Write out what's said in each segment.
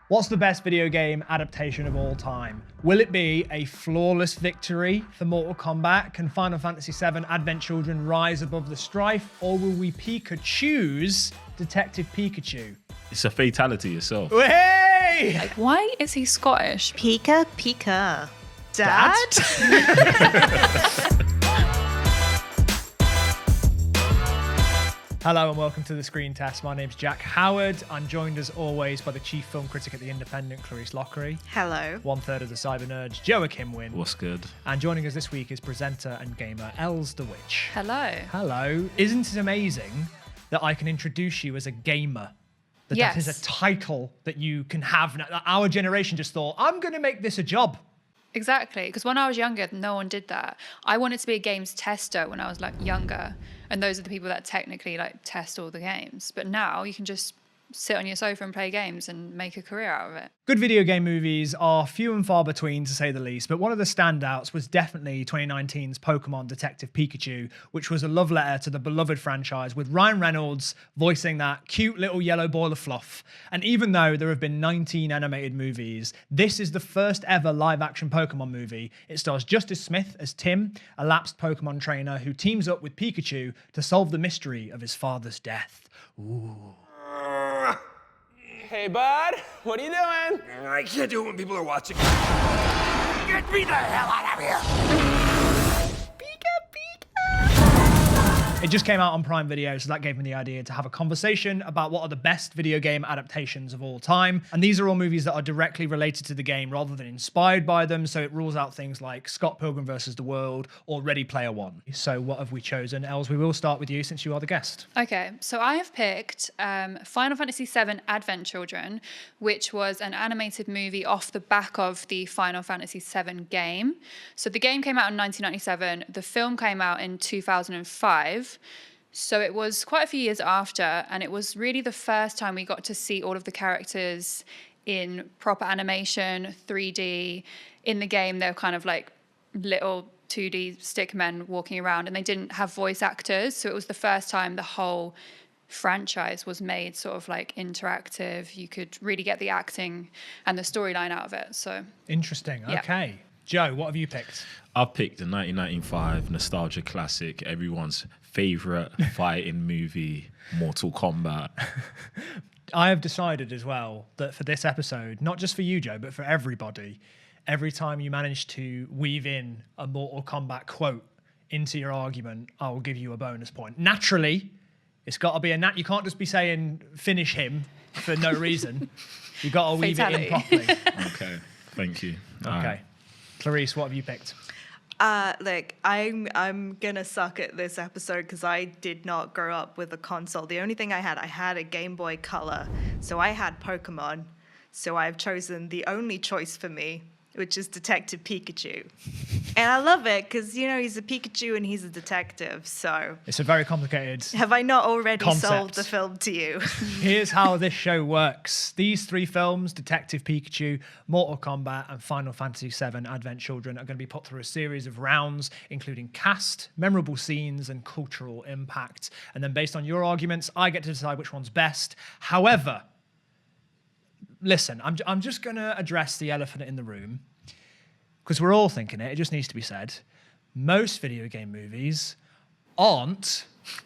What's the best video game adaptation of all time? Will it be a flawless victory for Mortal Kombat? Can Final Fantasy VII Advent Children rise above the strife? Or will we Pikachu's Detective Pikachu? It's a fatality yourself. Hey! Like, why is he Scottish? Pika Pika. Dad? Hello and welcome to the Screen Test. My name's Jack Howard. I'm joined as always by the chief film critic at The Independent, Clarisse Loughrey. Hello. 1/3 of the Cyber Nerds, Joe Ikhinmwin. What's good? And joining us this week is presenter and gamer Els the Witch. Hello. Hello. Isn't it amazing that I can introduce you as a gamer? That is a title that you can have. Now, our generation just thought, I'm going to make this a job. Exactly, because when I was younger, no one did that. I wanted to be a games tester when I was younger, and those are the people that technically test all the games. But now you can just sit on your sofa and play games and make a career out of it. Good video game movies are few and far between, to say the least, but one of the standouts was definitely 2019's Pokemon Detective Pikachu, which was a love letter to the beloved franchise, with Ryan Reynolds voicing that cute little yellow ball of fluff. And even though there have been 19 animated movies, this is the first ever live-action Pokemon movie. It stars Justice Smith as Tim, a lapsed Pokemon trainer who teams up with Pikachu to solve the mystery of his father's death. Ooh. Hey, bud, what are you doing? I can't do it when people are watching. Get me the hell out of here! It just came out on Prime Video, so that gave me the idea to have a conversation about what are the best video game adaptations of all time. And these are all movies that are directly related to the game rather than inspired by them, so it rules out things like Scott Pilgrim vs. the World or Ready Player One. So what have we chosen? Els, we will start with you since you are the guest. Okay, so I have picked Final Fantasy VII Advent Children, which was an animated movie off the back of the Final Fantasy VII game. So the game came out in 1997, the film came out in 2005. So it was quite a few years after, and it was really the first time we got to see all of the characters in proper animation, 3D. In the game, they were kind of like little 2D stick men walking around, and they didn't have voice actors. So it was the first time the whole franchise was made sort of interactive. You could really get the acting and the storyline out of it. So interesting. Yeah. Okay. Joe, what have you picked? I've picked the 1995 nostalgia classic, everyone's favorite fighting movie, Mortal Kombat. I have decided as well that for this episode, not just for you, Joe, but for everybody, every time you manage to weave in a Mortal Kombat quote into your argument, I will give you a bonus point. Naturally, it's got to be you can't just be saying finish him for no reason. You've got to weave it in properly. Okay, thank you. Okay. Clarisse, what have you picked? Look, I'm gonna suck at this episode because I did not grow up with a console. The only thing I had a Game Boy Color, so I had Pokemon. So I've chosen the only choice for me, which is Detective Pikachu. And I love it because, he's a Pikachu and he's a detective, so... It's a very complicated Have I not already concept. sold the film to you? Here's how this show works. These three films, Detective Pikachu, Mortal Kombat, and Final Fantasy VII Advent Children, are going to be put through a series of rounds, including cast, memorable scenes, and cultural impact. And then based on your arguments, I get to decide which one's best. However, listen, I'm just going to address the elephant in the room, because we're all thinking it just needs to be said. Most video game movies aren't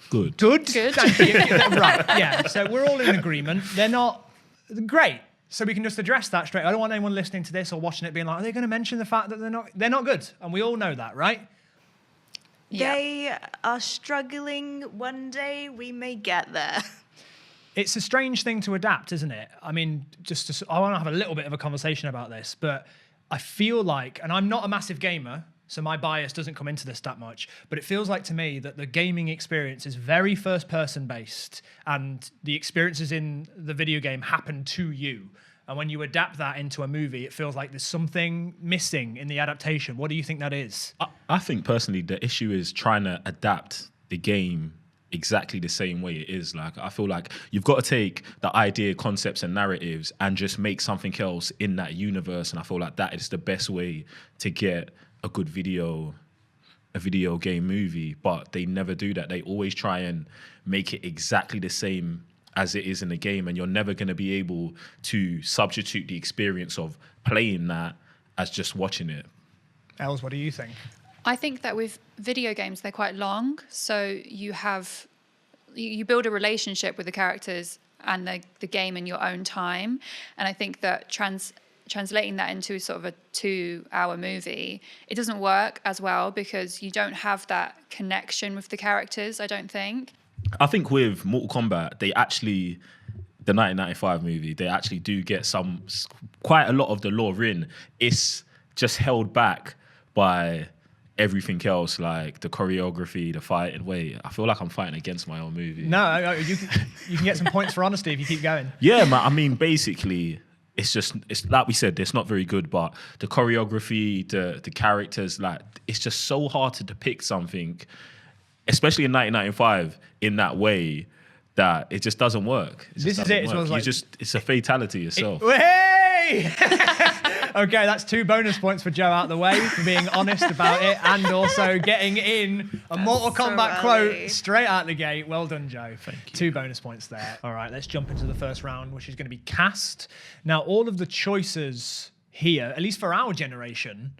Good. Thank you. Right, yeah. So we're all in agreement. They're not great. So we can just address that straight. I don't want anyone listening to this or watching it being like, are they going to mention the fact that they're not good? And we all know that, right? Yeah. They are struggling. One day we may get there. It's a strange thing to adapt, isn't it? I mean, I want to have a little bit of a conversation about this, but I feel like, and I'm not a massive gamer, so my bias doesn't come into this that much, but it feels like to me that the gaming experience is very first-person based, and the experiences in the video game happen to you. And when you adapt that into a movie, it feels like there's something missing in the adaptation. What do you think that is? I think personally the issue is trying to adapt the game exactly the same way it is. I feel like you've got to take the idea, concepts, and narratives and just make something else in that universe. And I feel like that is the best way to get a good video game movie. But they never do that. They always try and make it exactly the same as it is in the game, and you're never going to be able to substitute the experience of playing that as just watching it. Els, what do you think? I think that with video games, they're quite long. So you build a relationship with the characters and the game in your own time. And I think that translating that into sort of a 2-hour movie, it doesn't work as well because you don't have that connection with the characters, I don't think. I think with Mortal Kombat, the 1995 movie, they actually do get quite a lot of the lore in. It's just held back by everything else, like the choreography, the fighting. Wait, I feel like I'm fighting against my own movie. No, you can get some points for honesty if you keep going. Yeah, man. I mean, basically, it's like we said, it's not very good, but the choreography, the characters, like, it's just so hard to depict something, especially in 1995, in that way, that it just doesn't work. This is it. It's a fatality itself. Hey! Okay, that's 2 bonus points for Joe out the way for being honest about it and also getting in a Mortal Kombat quote straight out the gate. Well done, Joe. Thank you. 2 bonus points there. All right, let's jump into the first round, which is going to be cast. Now, all of the choices here, at least for our generation,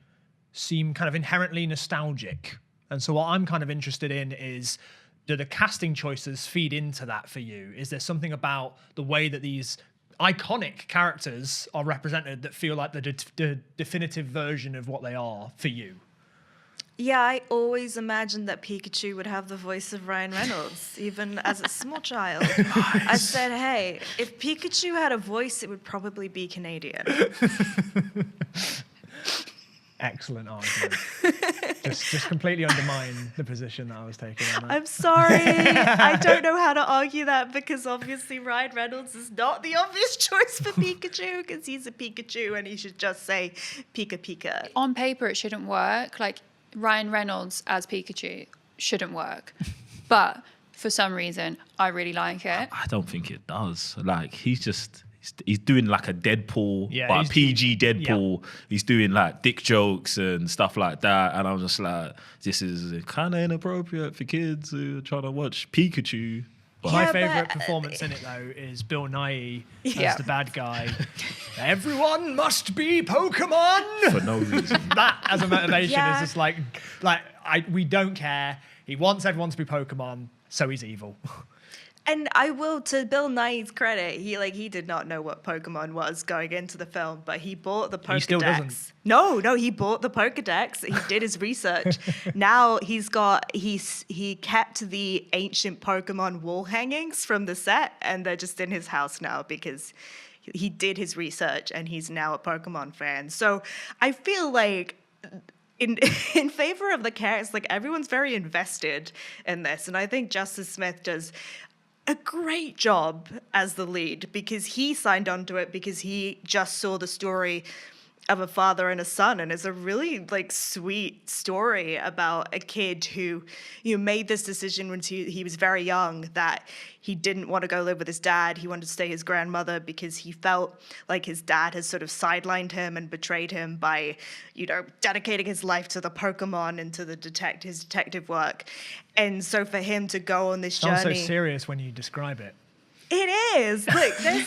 seem kind of inherently nostalgic. And so what I'm kind of interested in is, do the casting choices feed into that for you? Is there something about the way that these iconic characters are represented that feel like the definitive version of what they are for you? Yeah, I always imagined that Pikachu would have the voice of Ryan Reynolds, even as a small child. Nice. I said, hey, if Pikachu had a voice, it would probably be Canadian. Excellent argument. just completely undermine the position that I was taking on that. I'm sorry. I don't know how to argue that because obviously Ryan Reynolds is not the obvious choice for Pikachu because he's a Pikachu and he should just say Pika Pika. On paper, it shouldn't work. Like, Ryan Reynolds as Pikachu shouldn't work. But for some reason, I really like it. I don't think it does. Like, he's doing like a Deadpool, but a PG Deadpool. Yeah. He's doing like dick jokes and stuff like that. And I'm just like, this is kind of inappropriate for kids who are trying to watch Pikachu. But my favourite performance in it, though, is Bill Nighy as the bad guy. Everyone must be Pokemon! For no reason. That, as a motivation, is just we don't care. He wants everyone to be Pokemon, so he's evil. And I will, to Bill Nighy's credit, he did not know what Pokemon was going into the film, but he bought the Pokedex. He still doesn't. No, he bought the Pokedex. He did his research. Now he kept the ancient Pokemon wall hangings from the set, and they're just in his house now because he did his research and he's now a Pokemon fan. So I feel like in favor of the characters, like, everyone's very invested in this, and I think Justice Smith does a great job as the lead because he signed on to it because he just saw the story of a father and a son, and it's a really sweet story about a kid who made this decision when he was very young that he didn't want to go live with his dad. He wanted to stay his grandmother because he felt like his dad has sort of sidelined him and betrayed him by dedicating his life to the Pokemon and to his detective work. And so for him to go on this journey, sounds so serious when you describe it. It is. Look, there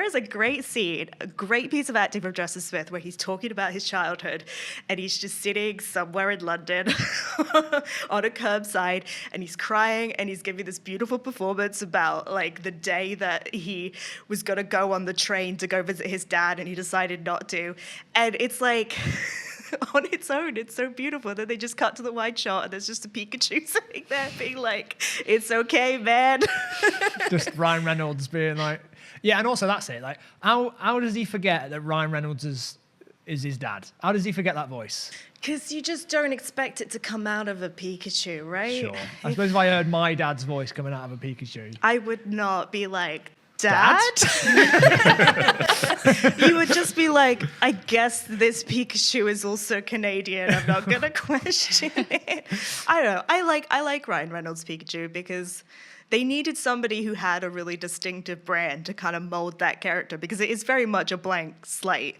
is a great scene, a great piece of acting from Justice Smith where he's talking about his childhood and he's just sitting somewhere in London on a curbside and he's crying and he's giving this beautiful performance about the day that he was going to go on the train to go visit his dad and he decided not to. And it's on its own, it's so beautiful. Then they just cut to the wide shot and there's just a Pikachu sitting there being like, it's okay, man. Just Ryan Reynolds being like, yeah, and also that's it. Like, how does he forget that Ryan Reynolds is his dad? How does he forget that voice? Because you just don't expect it to come out of a Pikachu, right? Sure. I suppose if I heard my dad's voice coming out of a Pikachu, I would not be like, Dad? You would just be like, I guess this Pikachu is also Canadian. I'm not going to question it. I don't know. I like Ryan Reynolds' Pikachu because they needed somebody who had a really distinctive brand to kind of mold that character, because it is very much a blank slate.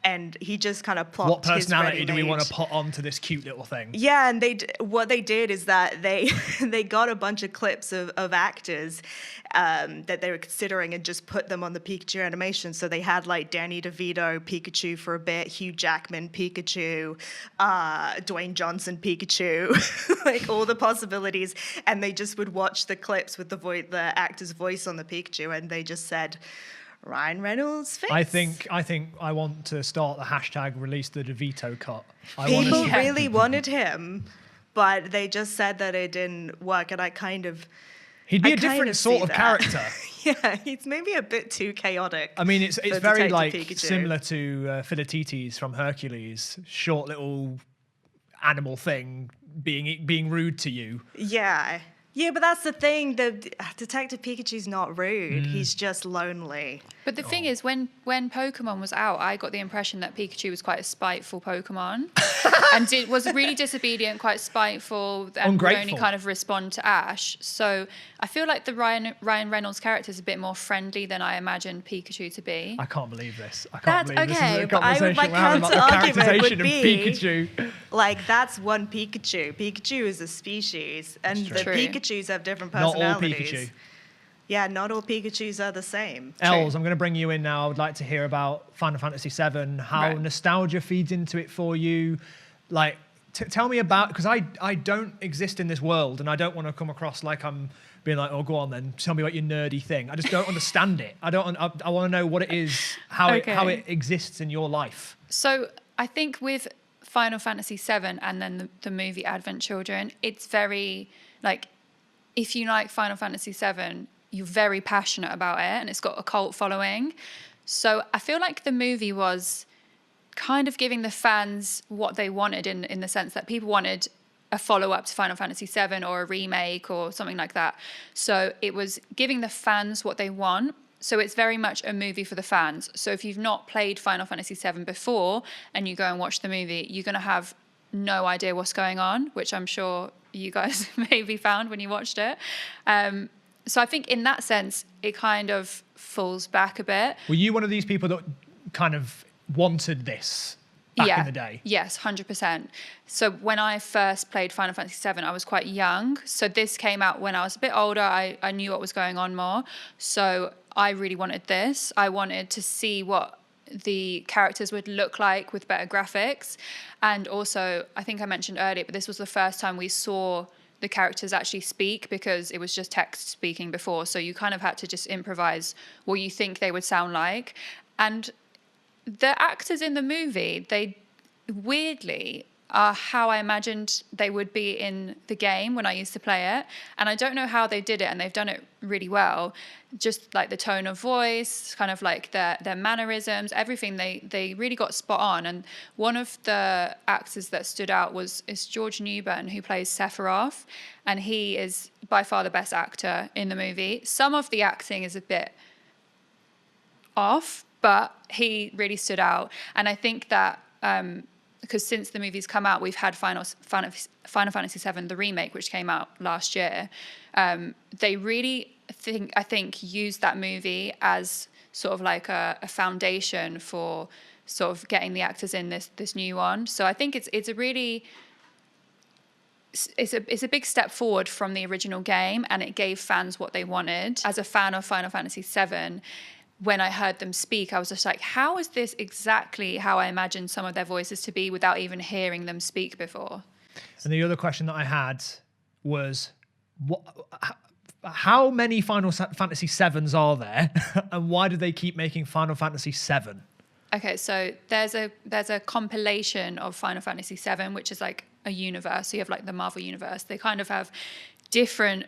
And he just kind of plopped What personality do we want to his ready-made- put onto this cute little thing? Yeah, and what they did is that they they got a bunch of clips of actors that they were considering and just put them on the Pikachu animation. So they had like Danny DeVito Pikachu for a bit, Hugh Jackman Pikachu, Dwayne Johnson Pikachu, like all the possibilities, and they just would watch the clips with the actor's voice on the Pikachu, and they just said Ryan Reynolds face. I think I want to start the hashtag release the DeVito cut. I want to People see really wanted him, but they just said that it didn't work, and I kind of he'd be I a different kind of sort see of that. character. Yeah, he's maybe a bit too chaotic. I mean, it's for very Detective like Pikachu. similar to Philatites from Hercules, short little animal thing being rude to you. Yeah, but that's the thing. The Detective Pikachu's not rude. He's just lonely. But the thing is, when Pokemon was out, I got the impression that Pikachu was quite a spiteful Pokemon, and was really disobedient, quite spiteful, and would only Ungrateful. kind of respond to Ash. So I feel like the Ryan Reynolds character is a bit more friendly than I imagined Pikachu to be. I can't believe this. I can't That's believe this okay, is a but I would- conversation my we're having about the counter-argument would characterization of be- Pikachu. Like, that's one Pikachu. Pikachu is a species, and That's the true. Pikachus have different Not all personalities. Pikachu. Yeah, not all Pikachus are the same. Els, I'm going to bring you in now. I would like to hear about Final Fantasy VII, how Right. nostalgia feeds into it for you. Like, tell me about, because I don't exist in this world, and I don't want to come across like I'm being like, oh, go on then, tell me about your nerdy thing. I just don't understand it. I want to know what it is, how Okay. it exists in your life. So I think with Final Fantasy VII and then the movie Advent Children, it's very, like, if you like Final Fantasy VII, you're very passionate about it, and it's got a cult following. So I feel like the movie was kind of giving the fans what they wanted in the sense that people wanted a follow-up to Final Fantasy VII or a remake or something like that. So it was giving the fans what they want. So it's very much a movie for the fans. So if you've not played Final Fantasy VII before and you go and watch the movie, you're going to have no idea what's going on, which I'm sure you guys maybe found when you watched it. So I think in that sense, it kind of falls back a bit. Were you one of these people that kind of wanted this back in the day? Yes, 100%. So when I first played Final Fantasy VII, I was quite young. So this came out when I was a bit older. I knew what was going on more. So I really wanted this. I wanted to see what the characters would look like with better graphics. And also, I think I mentioned earlier, but this was the first time we saw the characters actually speak, because it was just text speaking before. So you kind of had to just improvise what you think they would sound like. And the actors in the movie, they weirdly are how I imagined they would be in the game when I used to play it. And I don't know how they did it, and they've done it really well. Just like the tone of voice, kind of like their mannerisms, everything, they really got spot on. And one of the actors that stood out is George Newbern, who plays Sephiroth. And he is by far the best actor in the movie. Some of the acting is a bit off, but he really stood out. And I think that because since the movie's come out, we've had Final Fantasy VII, the remake, which came out last year. They really, I think, used that movie as sort of like a foundation for sort of getting the actors in this new one. So I think it's a really... It's a big step forward from the original game, and it gave fans what they wanted. As a fan of Final Fantasy VII, when I heard them speak, I was just like, how is this exactly how I imagined some of their voices to be without even hearing them speak before? And the other question that I had was, how many Final Fantasy VIIs are there, and why do they keep making Final Fantasy VII? Okay, so there's a compilation of Final Fantasy VII, which is like a universe. So you have like the Marvel universe. They kind of have different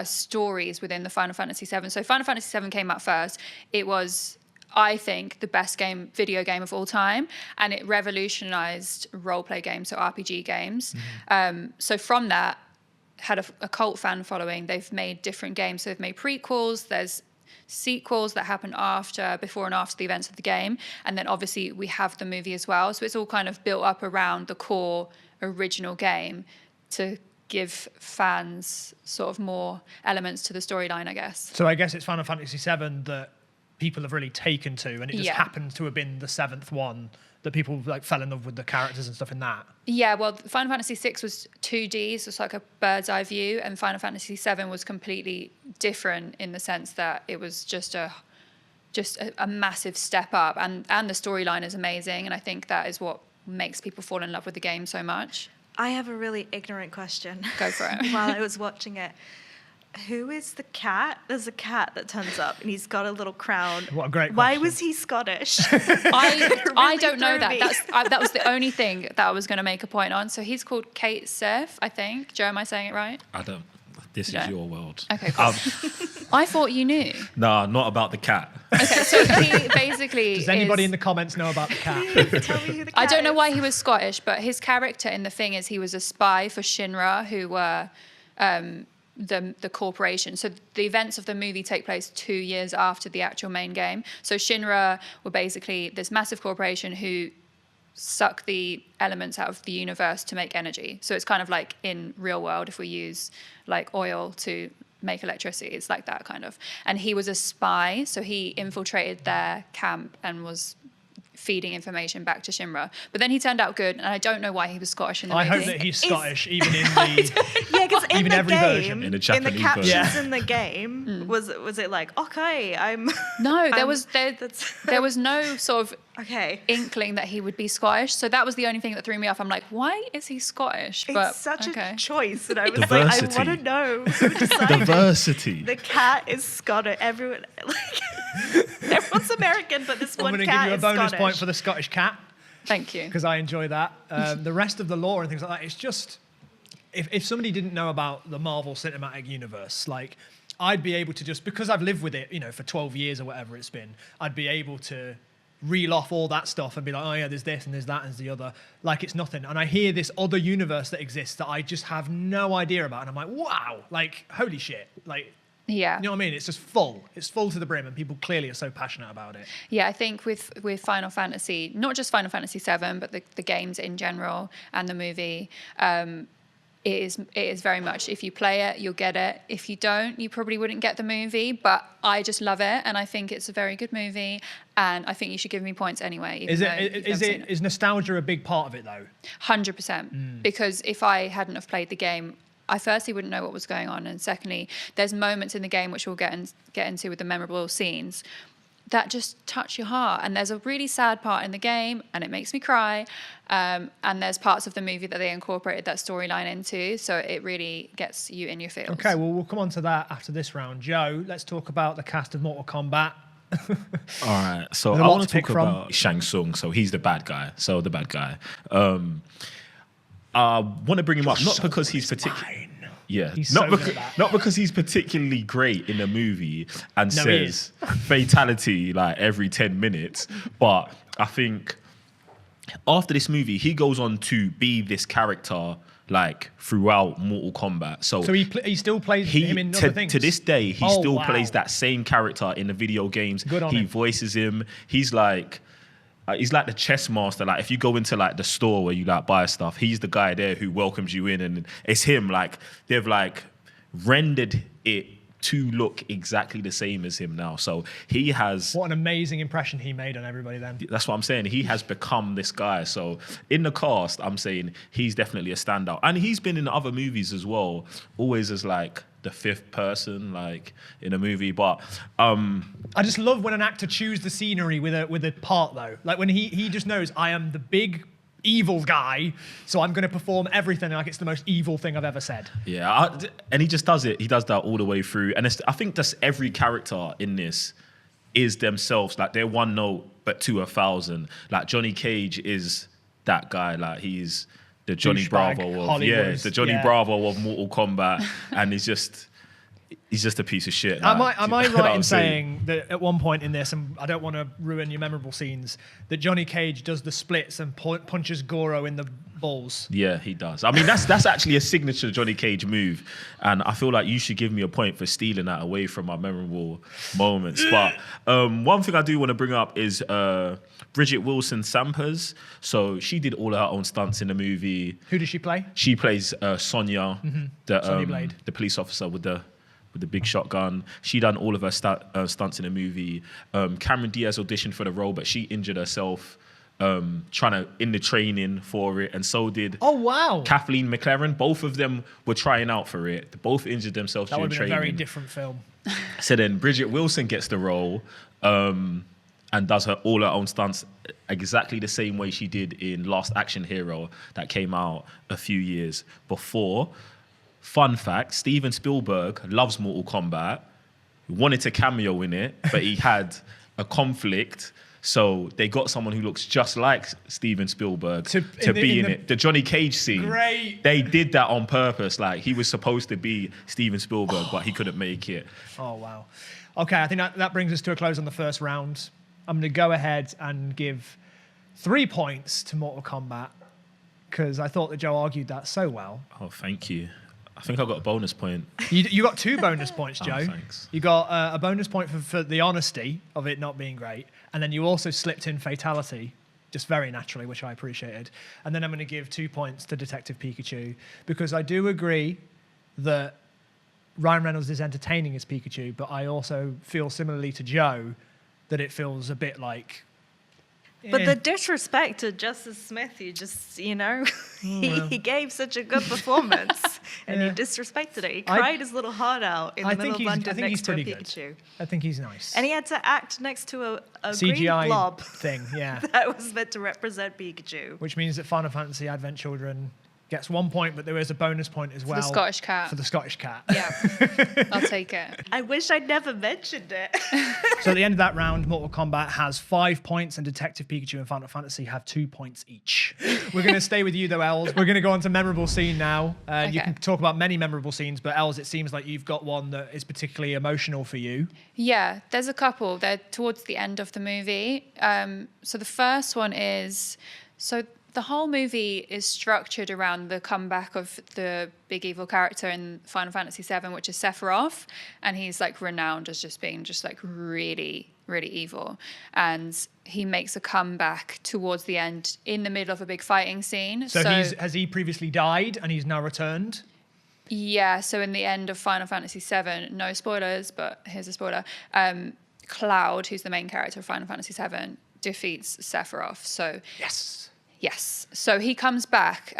stories within the Final Fantasy VII. So Final Fantasy VII came out first. It was, I think, the best video game of all time, and it revolutionized role-play games, so RPG games. So from that, had a cult fan following. They've made different games. So they've made prequels. There's sequels that happen before and after the events of the game. And then obviously we have the movie as well. So it's all kind of built up around the core original game to give fans sort of more elements to the storyline, I guess. So I guess it's Final Fantasy VII that people have really taken to, and it just Yeah. happens to have been the 7th one that people like fell in love with the characters and stuff in that. Yeah, well, Final Fantasy VI was 2D, so it's like a bird's eye view, and Final Fantasy VII was completely different in the sense that it was just a massive step up, and the storyline is amazing, and I think that is what makes people fall in love with the game so much. I have a really ignorant question. Go for it. While I was watching it, who is the cat? There's a cat that turns up and he's got a little crown. What a great Why question. was he Scottish? I don't know threw me. that. That was the only thing that I was going to make a point on. So he's called Kate Surf, I think. Joe, am I saying it right? I don't. This Yeah. is your world. Okay, cool. I thought you knew. Nah, not about the cat. Okay, so he basically Does anybody is, in the comments know about the cat? Tell me who the cat I don't know is. why he was Scottish, but his character in the thing is he was a spy for Shinra, who were the corporation. So the events of the movie take place 2 years after the actual main game. So Shinra were basically this massive corporation who suck the elements out of the universe to make energy. So it's kind of like in real world, if we use like oil to make electricity, it's like that kind of. And he was a spy, so he infiltrated their camp and was feeding information back to Shinra. But then he turned out good, and I don't know why he was Scottish in the I movie. hope that he's Scottish, even in the. Yeah, because in Even the every game, version. In the the Japanese captions version. in the game, was it like, okay, I'm. No, there that's there was no sort of okay. inkling that he would be Scottish. So that was the only thing that threw me off. I'm like, why is he Scottish? It's such a choice, and I was Diversity. like, I want to know who decided Diversity. the cat is Scottish. Everyone, like, everyone's American, but this I'm one going to cat give you a is bonus Scottish. point for the Scottish cat Thank you. because I enjoy that. The rest of the lore and things like that, it's just. If somebody didn't know about the Marvel Cinematic Universe, like, I'd be able to just, because I've lived with it, for 12 years or whatever it's been, I'd be able to reel off all that stuff and be like, oh yeah, there's this and there's that and there's the other, like it's nothing. And I hear this other universe that exists that I just have no idea about, and I'm like, wow, like, holy shit, like, Yeah. you know what I mean? It's just full. It's full to the brim, and people clearly are so passionate about it. Yeah, I think with Final Fantasy, not just Final Fantasy VII, but the games in general and the movie, it is very much, if you play it, you'll get it. If you don't, you probably wouldn't get the movie. But I just love it, and I think it's a very good movie, and I think you should give me points anyway. even though you've never seen it. Is nostalgia a big part of it though? 100%. Because if I hadn't have played the game, I firstly wouldn't know what was going on, and secondly, there's moments in the game which we'll get into with the memorable scenes that just touch your heart. And there's a really sad part in the game, and it makes me cry. And there's parts of the movie that they incorporated that storyline into, so it really gets you in your feels. Okay, well, we'll come on to that after this round. Joe, let's talk about the cast of Mortal Kombat. All right, so There's a I lot want to to pick talk from. about Shang Tsung. So he's the bad guy. I want to bring him up not because he's particularly. Yeah, He's not, so good at that. not because he's particularly great in the movie and No, he says fatality like every 10 minutes, but I think after this movie, he goes on to be this character like throughout Mortal Kombat. So he still plays him in other things? to this day, he Oh, still wow. plays that same character in the video games. Good on he him. voices him. He's like the chess master. Like if you go into like the store where you like buy stuff, he's the guy there who welcomes you in, and it's him. Like they've like rendered it to look exactly the same as him now. So he has. What an amazing impression he made on everybody then. That's what I'm saying. He has become this guy. So in the cast, I'm saying he's definitely a standout, and he's been in other movies as well, always as like the fifth person, like in a movie. But I just love when an actor chews the scenery with a part though. Like when he just knows I am the big evil guy, so I'm going to perform everything like it's the most evil thing I've ever said. yeah, and he just does it. He does that all the way through. And I think that's every character in this is themselves. Like they're one note, but to 1,000. Like Johnny Cage is that guy. Like he's the Johnny Douchebag, Bravo of Hollywood, the Johnny yeah. Bravo of Mortal Kombat, and he's just He's just a piece of shit. Am I right in I'll saying that at one point in this, and I don't want to ruin your memorable scenes, that Johnny Cage does the splits and punches Goro in the balls? Yeah, he does. I mean, that's actually a signature Johnny Cage move, and I feel like you should give me a point for stealing that away from my memorable moments. But one thing I do want to bring up is Bridget Wilson Sampers. So she did all of her own stunts in the movie. Who does she play? She plays Sonia, Sonya Blade, the police officer with the big shotgun. She done all of her stunts in the movie. Cameron Diaz auditioned for the role, but she injured herself in the training for it, and so did Kathleen McLaren. Both of them were trying out for it. They both injured themselves during training. That would have been a very different film. So then Bridget Wilson gets the role and does all her own stunts exactly the same way she did in Last Action Hero that came out a few years before. Fun fact, Steven Spielberg loves Mortal Kombat. He wanted to cameo in it, but he had a conflict. So they got someone who looks just like Steven Spielberg to be in it. The Johnny Cage scene. Great. They did that on purpose. Like, he was supposed to be Steven Spielberg, but he couldn't make it. Oh, wow. Okay, I think that brings us to a close on the first round. I'm going to go ahead and give 3 points to Mortal Kombat because I thought that Joe argued that so well. Oh, thank you. I think I got a bonus point. You got 2 bonus points, Joe. Oh, thanks. You got a bonus point for the honesty of it not being great, and then you also slipped in fatality, just very naturally, which I appreciated. And then I'm going to give 2 points to Detective Pikachu because I do agree that Ryan Reynolds is entertaining as Pikachu, but I also feel similarly to Joe that it feels a bit like... But the disrespect to Justice Smith, you just, he gave such a good performance and you disrespected it. He cried his little heart out in the middle of London next to a Pikachu. Good. I think he's nice. And he had to act next to a CGI green blob thing, yeah. that was meant to represent Pikachu. Which means that Final Fantasy Advent Children gets 1 point, but there is a bonus point as well. For the Scottish cat. For the Scottish cat. Yeah, I'll take it. I wish I'd never mentioned it. So at the end of that round, Mortal Kombat has 5 points and Detective Pikachu and Final Fantasy have 2 points each. We're going to stay with you though, Els. We're going to go on to memorable scene now. Okay. You can talk about many memorable scenes, but Els, it seems like you've got one that is particularly emotional for you. Yeah, there's a couple. They're towards the end of the movie. So the first one is... The whole movie is structured around the comeback of the big evil character in Final Fantasy VII, which is Sephiroth, and he's like renowned as just being just like really, really evil. And he makes a comeback towards the end in the middle of a big fighting scene. So has he previously died and he's now returned? Yeah, so in the end of Final Fantasy VII, no spoilers, but here's a spoiler, Cloud, who's the main character of Final Fantasy VII, defeats Sephiroth. So Yes. So he comes back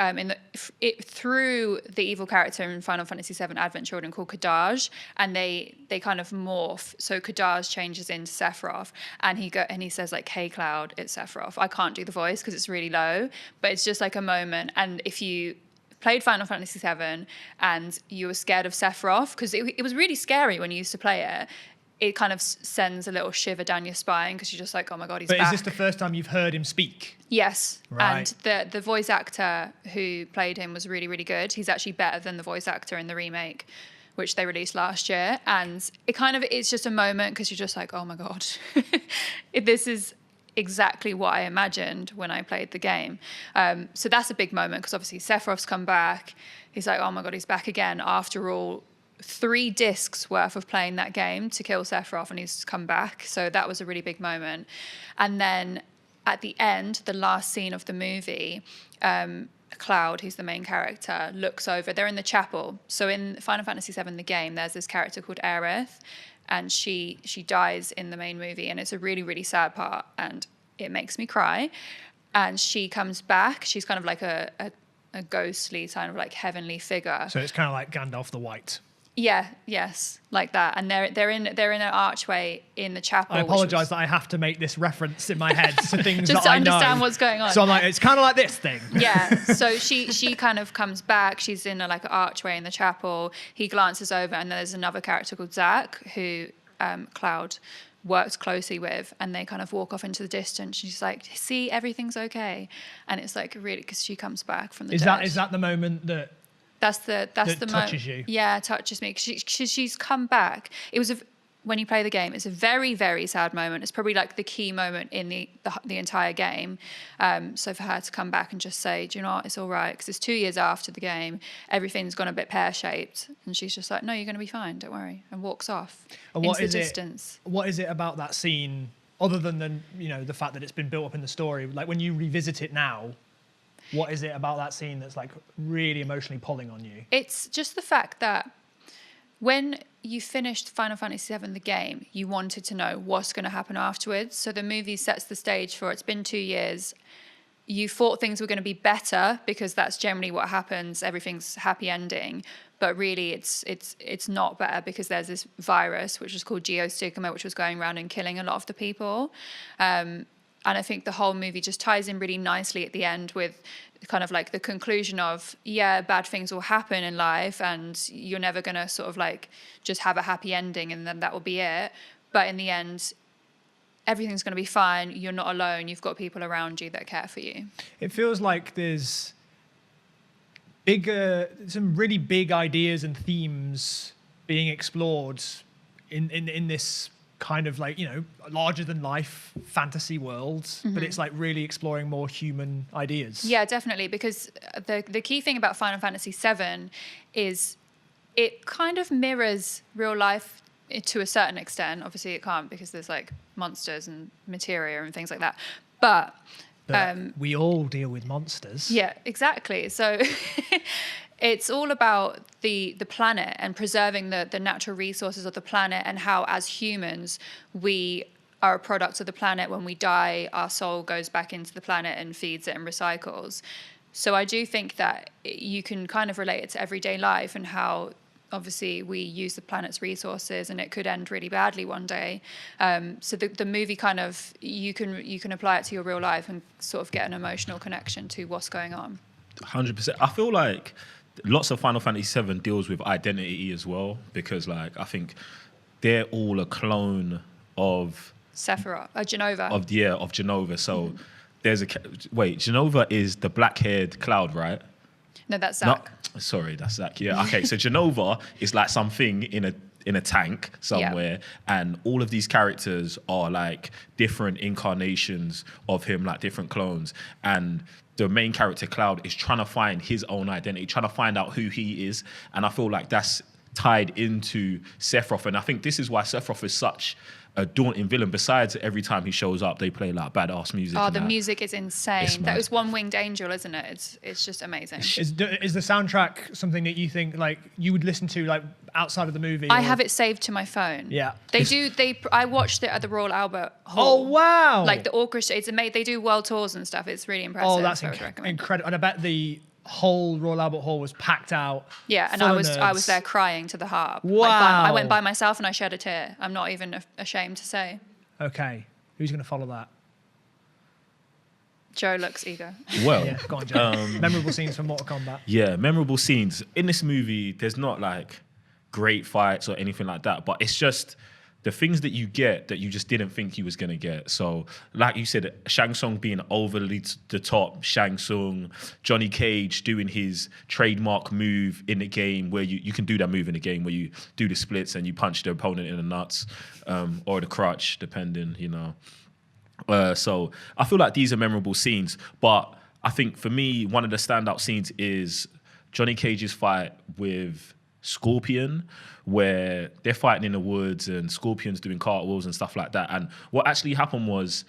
through the evil character in Final Fantasy VII Advent Children called Kadaj, and they kind of morph. So Kadaj changes into Sephiroth, and he says like, "Hey Cloud, it's Sephiroth." I can't do the voice because it's really low, but it's just like a moment. And if you played Final Fantasy VII and you were scared of Sephiroth, because it was really scary when you used to play it, it kind of sends a little shiver down your spine because you're just like, oh my God, he's back. But is this the first time you've heard him speak? Yes. Right. And the voice actor who played him was really, really good. He's actually better than the voice actor in the remake, which they released last year. And it's just a moment because you're just like, oh my God, this is exactly what I imagined when I played the game. So that's a big moment because obviously Sephiroth's come back. He's like, oh my God, he's back again. After all, 3 discs worth of playing that game to kill Sephiroth, and he's come back. So that was a really big moment. And then at the end, the last scene of the movie, Cloud, who's the main character, looks over. They're in the chapel. So in Final Fantasy VII, the game, there's this character called Aerith, and she dies in the main movie, and it's a really, really sad part, and it makes me cry. And she comes back. She's kind of like a ghostly, kind of like heavenly figure. So it's kind of like Gandalf the White. Yeah, yes, like that. And they're in an archway in the chapel. I apologise that I have to make this reference in my head to things just that I know. Just to understand what's going on. So I'm like, it's kind of like this thing. Yeah, so she kind of comes back. She's in an archway in the chapel. He glances over, and there's another character called Zack, who Cloud works closely with, and they kind of walk off into the distance. She's like, see, everything's okay. And it's like really, because she comes back from the dead. Is that the moment that That's the touches you. Yeah, touches me. She's come back. It was when you play the game, it's a very, very sad moment. It's probably like the key moment in the entire game. So for her to come back and just say, do you know what, it's all right, because it's 2 years after the game, everything's gone a bit pear-shaped, and she's just like, no, you're going to be fine, don't worry, and walks off into the distance. What is it about that scene, other than the fact that it's been built up in the story, like when you revisit it now, what is it about that scene that's like really emotionally pulling on you? It's just the fact that when you finished Final Fantasy VII, the game, you wanted to know what's going to happen afterwards. So the movie sets the stage for it's been 2 years. You thought things were going to be better because that's generally what happens. Everything's happy ending. But really, it's not better because there's this virus, which is called geostigma, which was going around and killing a lot of the people. And I think the whole movie just ties in really nicely at the end with kind of like the conclusion of, yeah, bad things will happen in life and you're never going to sort of like just have a happy ending and then that will be it. But in the end, everything's going to be fine. You're not alone. You've got people around you that care for you. It feels like there's some really big ideas and themes being explored in this kind of like, larger than life fantasy world, but it's like really exploring more human ideas. Yeah, definitely, because the key thing about Final Fantasy VII is it kind of mirrors real life to a certain extent. Obviously it can't, because there's like monsters and materia and things like that, but we all deal with monsters. Yeah, exactly. So it's all about the planet and preserving the natural resources of the planet, and how as humans we are a product of the planet. When we die, our soul goes back into the planet and feeds it and recycles. So I do think that you can kind of relate it to everyday life and how obviously we use the planet's resources and it could end really badly one day. So the movie kind of, you can apply it to your real life and sort of get an emotional connection to what's going on. 100%. I feel like lots of Final Fantasy VII deals with identity as well, because like I think they're all a clone of Sephiroth, Genova. Of Genova. So there's Genova is the black-haired Cloud, right? No, that's Zack. No, sorry, that's Zack. Yeah. Okay. So Genova is like something in a tank somewhere, and all of these characters are like different incarnations of him, like different clones. And the main character Cloud is trying to find his own identity, trying to find out who he is. And I feel like that's tied into Sephiroth. And I think this is why Sephiroth is such a daunting villain. Besides, every time he shows up, they play like badass music. Oh, the music is insane. That was One Winged Angel, isn't it? It's just amazing. Is the soundtrack something that you think like you would listen to like outside of the movie? I have it saved to my phone. Yeah. I watched it at the Royal Albert Hall. Oh wow! Like the orchestra, they do world tours and stuff. It's really impressive. Oh, that's incredible. And I bet the whole Royal Albert Hall was packed out. Yeah, and I was there crying to the harp. Wow. I went by myself and I shed a tear. I'm not even ashamed to say. Okay, who's going to follow that? Joe looks eager. Well, yeah, go on, Joe. Memorable scenes from Mortal Kombat. Yeah, memorable scenes. In this movie, there's not like great fights or anything like that, but it's just the things that you get that you just didn't think you was going to get. So, like you said, Shang Tsung being overly the top, Shang Tsung, Johnny Cage doing his trademark move in the game where you can do that move in the game where you do the splits and you punch the opponent in the nuts or the crotch, depending, So I feel like these are memorable scenes, but I think for me, one of the standout scenes is Johnny Cage's fight with Scorpion, where they're fighting in the woods and Scorpion's doing cartwheels and stuff like that. And what actually happened was,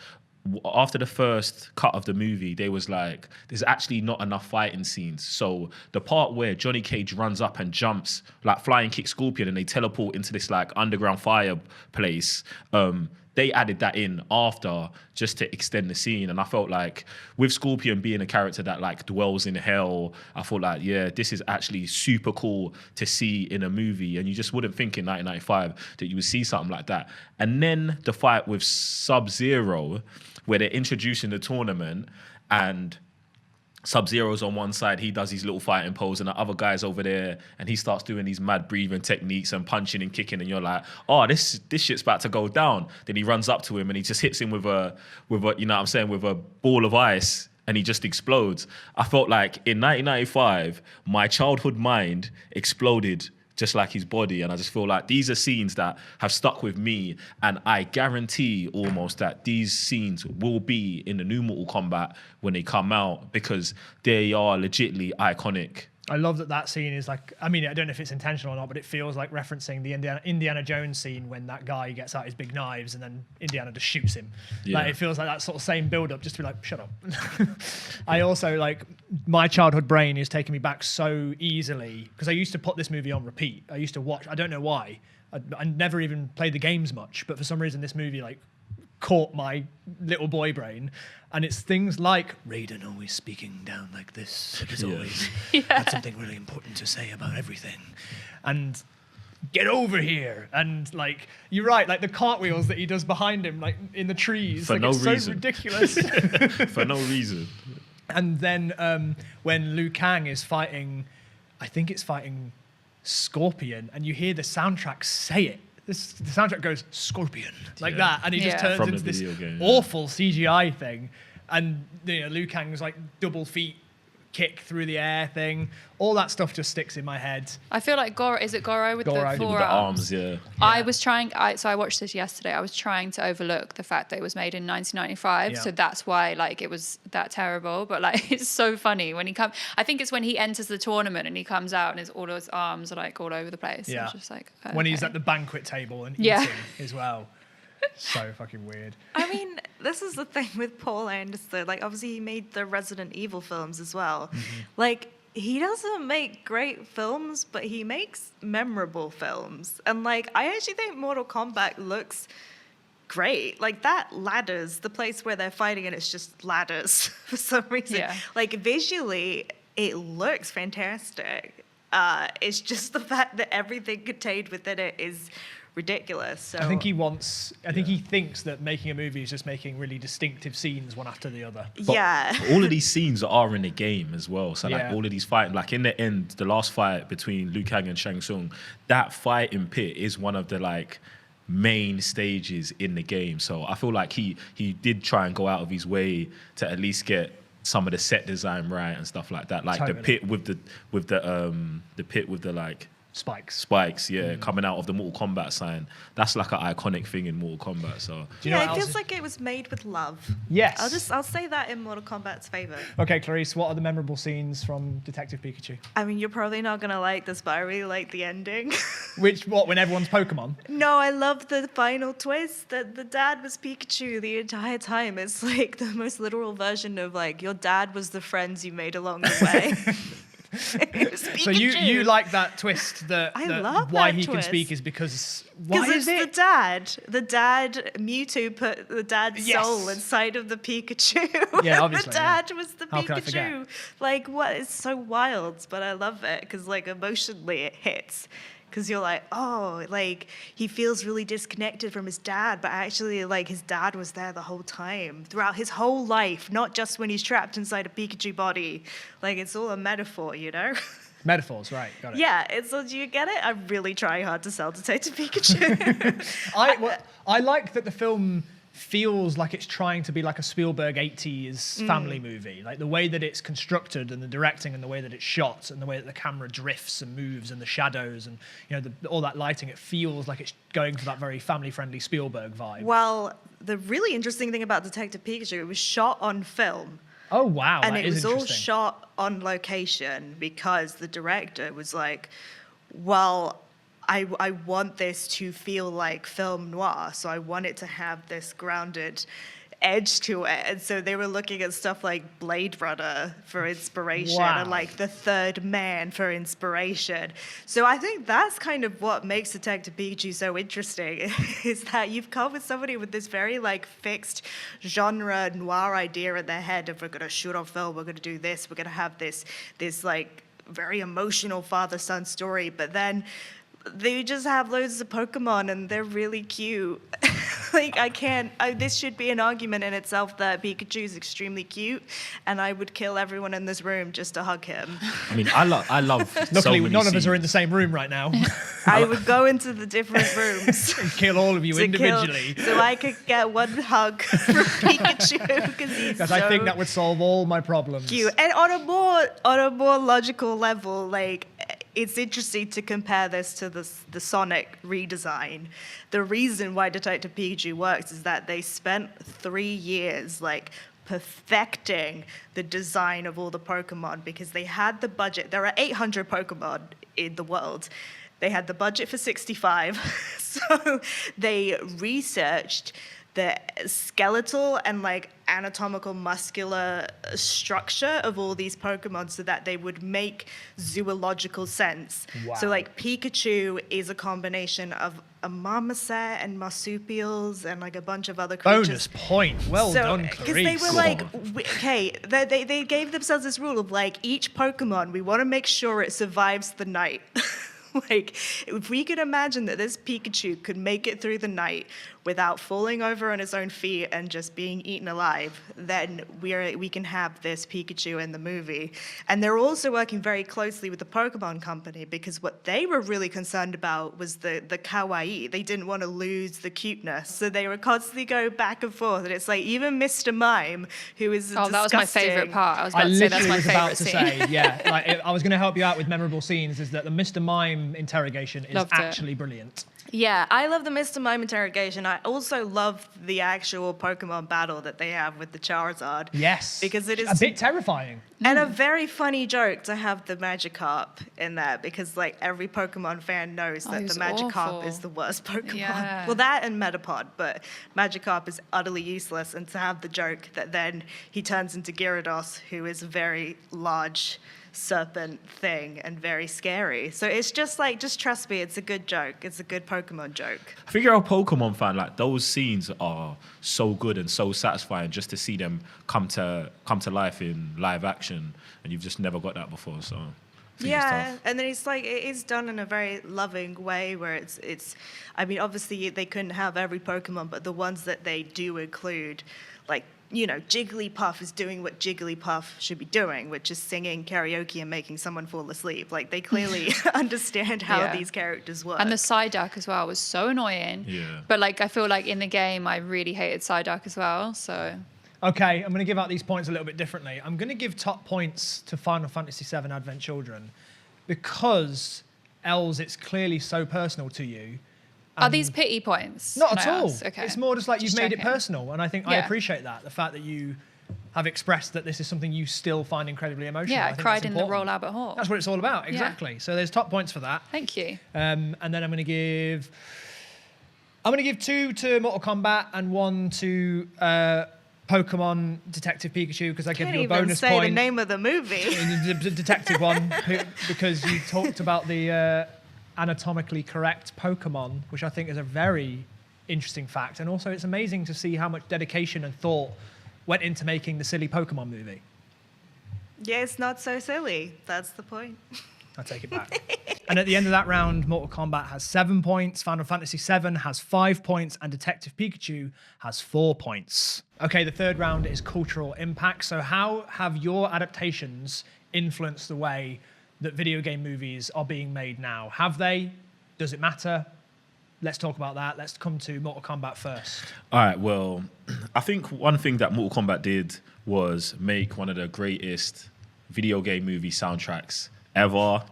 after the first cut of the movie, they was like, there's actually not enough fighting scenes. So the part where Johnny Cage runs up and jumps, like flying kick Scorpion, and they teleport into this like underground fireplace, they added that in after just to extend the scene. And I felt like with Scorpion being a character that like dwells in hell, I thought like, yeah, this is actually super cool to see in a movie. And you just wouldn't think in 1995 that you would see something like that. And then the fight with Sub-Zero, where they're introducing the tournament and Sub-Zero's on one side, he does his little fighting pose, and the other guy's over there, and he starts doing these mad breathing techniques and punching and kicking, and you're like, oh, this shit's about to go down. Then he runs up to him and he just hits him with a with a ball of ice, and he just explodes. I felt like in 1995, my childhood mind exploded just like his body. And I just feel like these are scenes that have stuck with me. And I guarantee almost that these scenes will be in the new Mortal Kombat when they come out, because they are legitimately iconic. I love that scene is like, I mean, I don't know if it's intentional or not, but it feels like referencing the Indiana Jones scene when that guy gets out his big knives and then Indiana just shoots him. Yeah. Like, it feels like that sort of same build up, just to be like, shut up. I also, like, my childhood brain is taking me back so easily, because I used to put this movie on repeat. I used to watch, I don't know why. I never even played the games much, but for some reason this movie, like, caught my little boy brain. And it's things like Raiden always speaking down like this, as always. Had something really important to say about everything. And get over here. And like, you're right, like the cartwheels that he does behind him, like in the trees. For like, no it's reason. so ridiculous. For no reason. And then when Liu Kang is fighting, I think it's fighting Scorpion, and you hear the soundtrack say it. The soundtrack goes Scorpion like that, and he just turns From into the this video game, awful CGI thing, and Liu Kang's like double feet kick through the air thing. All that stuff just sticks in my head. I feel like Goro, is it Goro with Goro. the With four With the arms? arms, yeah. I was trying, so I watched this yesterday. I was trying to overlook the fact that it was made in 1995. Yeah. So that's why like it was that terrible. But like, it's so funny when he comes, I think it's when he enters the tournament and he comes out and all his arms are like all over the place. Yeah. It's just like, When he's okay. at the banquet table and Yeah. eating as well. So fucking weird. I mean, this is the thing with Paul Anderson. Like, obviously, he made the Resident Evil films as well. Like, he doesn't make great films, but he makes memorable films. And, like, I actually think Mortal Kombat looks great. Like, that ladders, the place where they're fighting, and it's just ladders for some reason. Yeah. Like, visually, it looks fantastic. It's just the fact that everything contained within it is ridiculous. So I think he thinks that making a movie is just making really distinctive scenes one after the other. But yeah. all of these scenes are in the game as well. So like Yeah. all of these fights, like in the end, the last fight between Liu Kang and Shang Tsung, that fight in Pit is one of the like main stages in the game. So I feel like he did try and go out of his way to at least get some of the set design right and stuff like that. Like Totally. the pit with the pit with the like Spikes. coming out of the Mortal Kombat sign. That's like an iconic thing in Mortal Kombat. So Do you know Yeah, what it else feels like it was made with love. Yes. Oh, I'll say that in Mortal Kombat's favor. Okay, Clarisse, what are the memorable scenes from Detective Pikachu? I mean, you're probably not gonna like this, but I really like the ending. When everyone's Pokemon? No, I love the final twist that the dad was Pikachu the entire time. It's like the most literal version of like your dad was the friends you made along the way. It was So you Pikachu. like that twist that I love why that he can twist. speak is because why Because is it's it? the dad. The dad, Mewtwo put the dad's Yes. soul inside of the Pikachu. Yeah, obviously, The dad was the How could I forget? Pikachu. Like, what? It's so wild, but I love it because, like, emotionally it hits. Because you're like, oh, like, he feels really disconnected from his dad, but actually, like, his dad was there the whole time, throughout his whole life, not just when he's trapped inside a Pikachu body. Like, it's all a metaphor, you know? Metaphors, right? Got it. Yeah, do you get it? I'm really trying hard to sell Detective Pikachu. I like that the film feels like it's trying to be like a Spielberg 80s family movie. Like the way that it's constructed and the directing and the way that it's shot and the way that the camera drifts and moves and the shadows and all that lighting, it feels like it's going for that very family-friendly Spielberg vibe. Well, the really interesting thing about Detective Pikachu, it was shot on film. Oh, wow. And that it is was all interesting. shot on location because the director was like, well, I want this to feel like film noir, so I want it to have this grounded edge to it. And so they were looking at stuff like Blade Runner for inspiration and Wow. like The Third Man for inspiration. So I think that's kind of what makes Detective Pikachu so interesting is that you've come with somebody with this very like fixed genre noir idea in their head of we're going to shoot on film, we're going to do this, we're going to have this like very emotional father-son story, but then they just have loads of Pokemon and they're really cute. Like, I can't. This should be an argument in itself that Pikachu is extremely cute, and I would kill everyone in this room just to hug him. I mean, I love. Luckily, so many none of us are in the scenes. same room right now. I would go into the different rooms And kill all of you to kill, individually. so I could get one hug from Pikachu because he's Because so I think that would solve all my problems. cute. And on a more logical level, like, it's interesting to compare this to the Sonic redesign. The reason why Detective Pikachu works is that they spent 3 years like perfecting the design of all the Pokemon because they had the budget. There are 800 Pokemon in the world. They had the budget for 65, so they researched the skeletal and like anatomical muscular structure of all these Pokemon so that they would make zoological sense. Wow. So like Pikachu is a combination of a marmoset and marsupials and like a bunch of other creatures. Bonus point. Well done, Because they Clarisse. were like, okay, they gave themselves this rule of like each Pokemon, we want to make sure it survives the night. Like, if we could imagine that this Pikachu could make it through the night without falling over on his own feet and just being eaten alive, then we can have this Pikachu in the movie. And they're also working very closely with the Pokemon Company because what they were really concerned about was the kawaii. They didn't want to lose the cuteness. So they were constantly going back and forth. And it's like, even Mr. Mime, who is Oh, that was my favorite part. I was about I to say that's literally my was about favorite to scene. say, yeah. Like, I was going to help you out with memorable scenes. Is that the Mr. Mime interrogation is Loved it. actually brilliant. Yeah, I love the Mr. Mime interrogation. I also love the actual Pokemon battle that they have with the Charizard. Yes, Because it is a bit terrifying. and a very funny joke to have the Magikarp in there because like every Pokemon fan knows Oh, that he the was Magikarp awful. is the worst Pokemon. Yeah. Well, that and Metapod, but Magikarp is utterly useless. And to have the joke that then he turns into Gyarados, who is a very large serpent thing and very scary. So it's just like, just trust me, it's a good joke. It's a good Pokemon joke. I think you're a Pokemon fan. Like those scenes are so good and so satisfying just to see them come to life in live action, and you've just never got that before. So I think it's Yeah, tough. and then it's like it is done in a very loving way where it's I mean obviously they couldn't have every Pokemon, but the ones that they do include, like, you know, Jigglypuff is doing what Jigglypuff should be doing, which is singing karaoke and making someone fall asleep. Like, they clearly understand how Yeah. these characters work. And the Psyduck as well was so annoying. Yeah. But like I feel like in the game I really hated Psyduck as well. So Okay, I'm going to give out these points a little bit differently. I'm going to give top points to Final Fantasy VII Advent Children because, Els, it's clearly so personal to you. are these pity points? Not Can at I all. ask? Okay. It's more just like you've made it checking. personal, and I think I Yeah. appreciate that. The fact that you have expressed that this is something you still find incredibly emotional. Yeah, I think cried that's in the important. Roll Albert Hall. That's what it's all about, exactly. So there's top points for that. Thank you. And then I'm going to give 2 to Mortal Kombat and 1 to Pokemon Detective Pikachu because I give can't you a even bonus say point. the name of the movie. The detective one because you talked about the anatomically correct Pokemon, which I think is a very interesting fact. And also it's amazing to see how much dedication and thought went into making the silly Pokemon movie. Yeah, it's not so silly. That's the point. I take it back. And at the end of that round, Mortal Kombat has 7 points, Final Fantasy VII has 5 points, and Detective Pikachu has 4 points. Okay, the third round is cultural impact. So how have your adaptations influenced the way that video game movies are being made now? Have they? Does it matter? Let's talk about that. Let's come to Mortal Kombat first. All right, well, I think one thing that Mortal Kombat did was make one of the greatest video game movie soundtracks ever.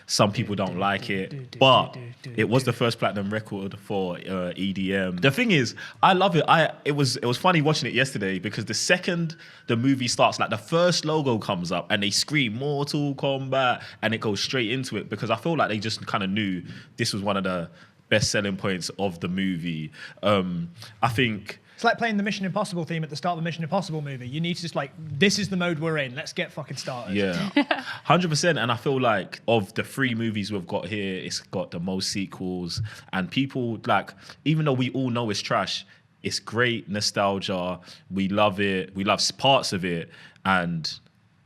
Some people don't like it, but it was the first platinum record for EDM. The thing is, I love it. It was funny watching it yesterday because the second the movie starts, like the first logo comes up and they scream Mortal Kombat and it goes straight into it because I feel like they just kind of knew this was one of the best selling points of the movie. I think It's like playing the Mission Impossible theme at the start of the Mission Impossible movie. You need to just like, this is the mode we're in. Let's get fucking started. Yeah, 100%. And I feel like of the 3 movies we've got here, it's got the most sequels. And people, like, even though we all know it's trash, it's great nostalgia. We love it. We love parts of it. And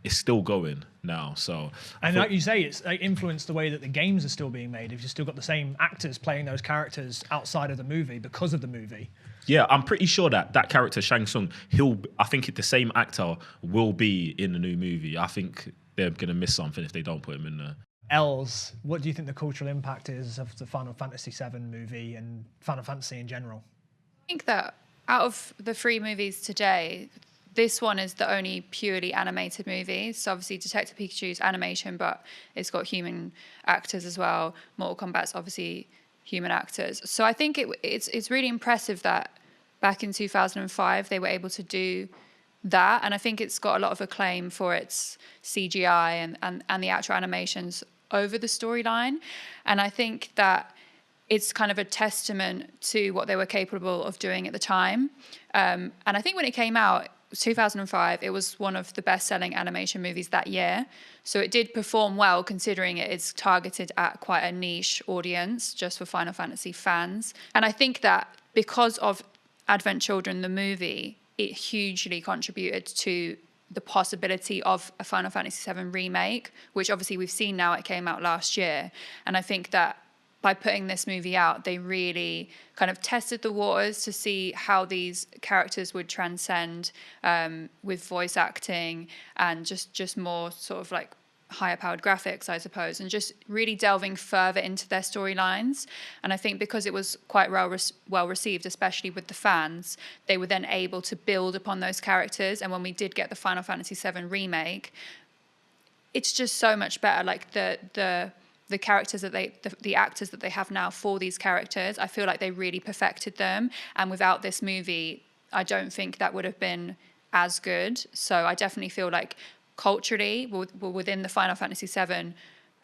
it's still going now. So, And like you say, it's like influenced the way that the games are still being made. If you've still got the same actors playing those characters outside of the movie because of the movie. Yeah, I'm pretty sure that character Shang Tsung, I think the same actor will be in the new movie. I think they're gonna miss something if they don't put him in there. Els, what do you think the cultural impact is of the Final Fantasy VII movie and Final Fantasy in general? I think that out of the 3 movies today, this one is the only purely animated movie. So obviously Detective Pikachu's animation, but it's got human actors as well. Mortal Kombat's obviously human actors. So I think it's really impressive that back in 2005 they were able to do that, and I think it's got a lot of acclaim for its CGI and the actual animations over the storyline. And I think that it's kind of a testament to what they were capable of doing at the time. And I think when it came out, 2005, it was one of the best-selling animation movies that year. So it did perform well, considering it is targeted at quite a niche audience, just for Final Fantasy fans. And I think that because of Advent Children, the movie, it hugely contributed to the possibility of a Final Fantasy VII remake, which obviously we've seen now. It came out last year. And I think that by putting this movie out, they really kind of tested the waters to see how these characters would transcend with voice acting and just more sort of like higher powered graphics, I suppose, and just really delving further into their storylines. And I think because it was quite well received, especially with the fans, they were then able to build upon those characters. And when we did get the Final Fantasy VII remake, it's just so much better. Like the characters that the actors that they have now for these characters, I feel like they really perfected them. And without this movie, I don't think that would have been as good. So I definitely feel like culturally, within the Final Fantasy VII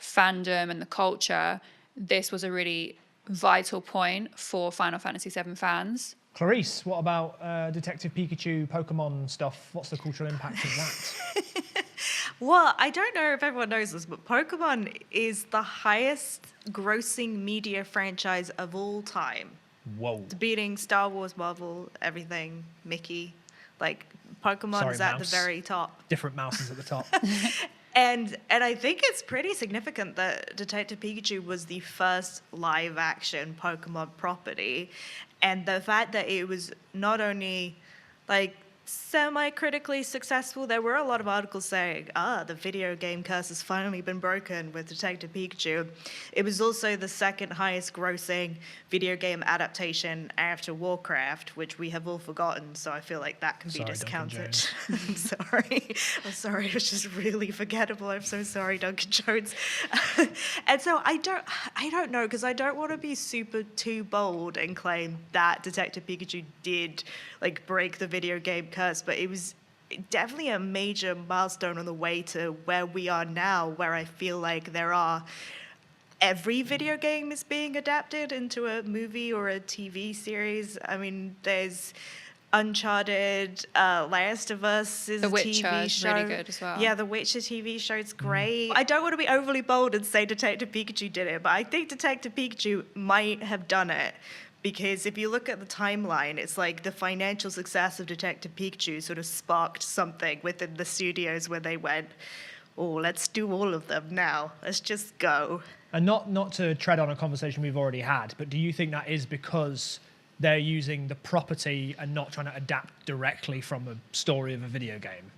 fandom and the culture, this was a really vital point for Final Fantasy VII fans. Clarisse, what about Detective Pikachu, Pokemon stuff? What's the cultural impact of that? Well, I don't know if everyone knows this, but Pokemon is the highest grossing media franchise of all time. Whoa. Beating Star Wars, Marvel, everything, Mickey. Like, Pokemon Sorry, is at mouse. the very top. Different mouses at the top. And I think it's pretty significant that Detective Pikachu was the first live action Pokemon property. And the fact that it was not only like semi-critically successful, there were a lot of articles saying, the video game curse has finally been broken with Detective Pikachu. It was also the second highest grossing video game adaptation after Warcraft, which we have all forgotten, so I feel like that can be discounted. I'm sorry, it was just really forgettable. I'm so sorry, Duncan Jones. And so I don't know, because I don't want to be too bold and claim that Detective Pikachu did like break the video game curse, but it was definitely a major milestone on the way to where we are now, where I feel like every video game is being adapted into a movie or a TV series. I mean, there's Uncharted, Last of Us is The a Witcher TV is show. really good as well. Yeah, The Witcher TV show is great. I don't want to be overly bold and say Detective Pikachu did it, but I think Detective Pikachu might have done it. Because if you look at the timeline, it's like the financial success of Detective Pikachu sort of sparked something within the studios where they went, let's do all of them now. Let's just go. And not to tread on a conversation we've already had, but do you think that is because they're using the property and not trying to adapt directly from a story of a video game?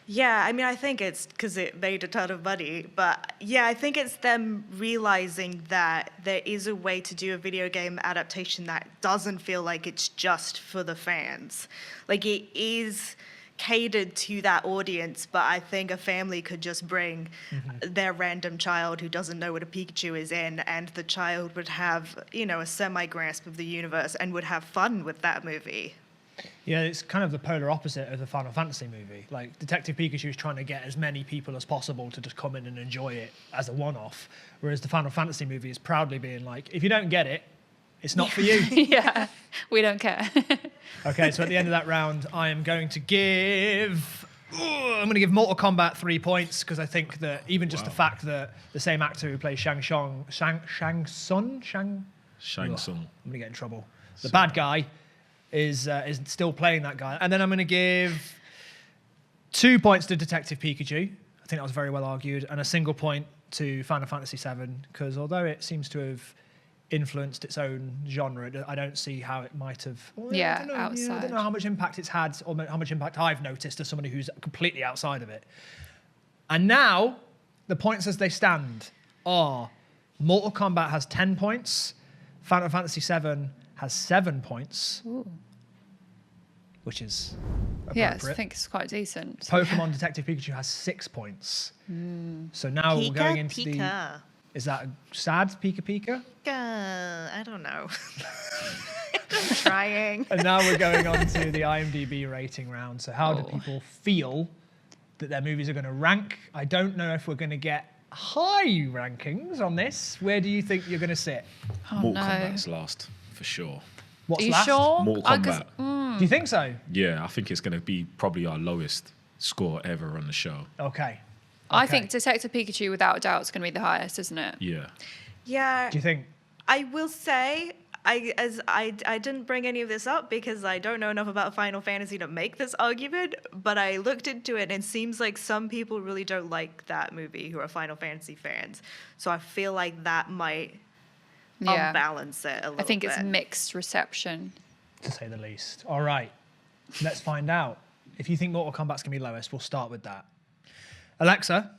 Yeah, I mean, I think it's because it made a ton of money. But yeah, I think it's them realizing that there is a way to do a video game adaptation that doesn't feel like it's just for the fans. Like, it is catered to that audience, but I think a family could just bring their random child who doesn't know what a Pikachu is in, and the child would have, a semi-grasp of the universe and would have fun with that movie. Yeah, it's kind of the polar opposite of the Final Fantasy movie. Like, Detective Pikachu is trying to get as many people as possible to just come in and enjoy it as a one-off, whereas the Final Fantasy movie is proudly being like, if you don't get it, it's not for you. Yeah, we don't care. Okay, so at the end of that round, I am going to give Mortal Kombat 3 points, because I think that even just the fact that the same actor who plays Shang Tsung, I'm going to get in trouble. The bad guy is still playing that guy. And then I'm going to give 2 points to Detective Pikachu. I think that was very well argued. And a single point to Final Fantasy VII, because although it seems to have influenced its own genre. I don't see how it might have. Well, Yeah, I don't know, I outside. don't know how much impact it's had or how much impact I've noticed as somebody who's completely outside of it. And now, the points as they stand are Mortal Kombat has 10 points, Final Fantasy VII has 7 points, which is Yes, I appropriate. think it's quite decent. Pokemon Detective Pikachu has 6 points. So now we're going into the... Pika. Is that a sad Pika Pika? I don't know. I'm trying. And now we're going on to the IMDb rating round. So how do people feel that their movies are going to rank? I don't know if we're going to get high rankings on this. Where do you think you're going to sit? Oh, Mortal no. Kombat's last, for sure. What's Are you last? sure? Mortal I- 'cause- Kombat. Do you think so? Yeah, I think it's going to be probably our lowest score ever on the show. Okay. I Okay. think Detective Pikachu, without a doubt, is going to be the highest, isn't it? Yeah. Yeah. Do you think? I will say, I didn't bring any of this up because I don't know enough about Final Fantasy to make this argument, but I looked into it and it seems like some people really don't like that movie who are Final Fantasy fans. So I feel like that might Yeah. unbalance it a little bit. I think it's mixed reception. To say the least. All right. Let's find out. If you think Mortal Kombat's going to be lowest, we'll start with that. Alexa,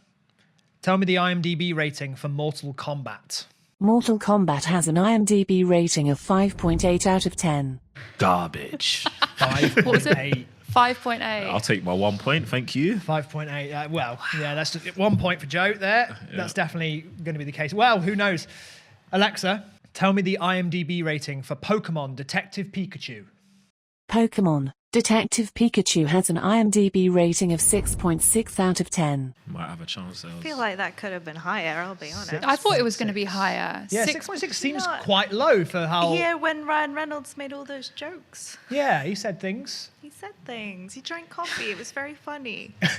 tell me the IMDb rating for Mortal Kombat. Mortal Kombat has an IMDb rating of 5.8 out of 10. Garbage. 5.8. 5.8. I'll take my 1 point, thank you. 5.8. Well, yeah, that's just 1 point for Joe there. That's definitely going to be the case. Well, who knows? Alexa, tell me the IMDb rating for Pokemon Detective Pikachu. Pokemon Detective Pikachu has an IMDb rating of 6.6 out of 10. Might have a chance. I feel like that could have been higher, I'll be honest. I thought it was going to be higher. Yeah, 6.6 seems quite low for how... Yeah, when Ryan Reynolds made all those jokes. Yeah, he said things. He said things. He drank coffee. It was very funny. And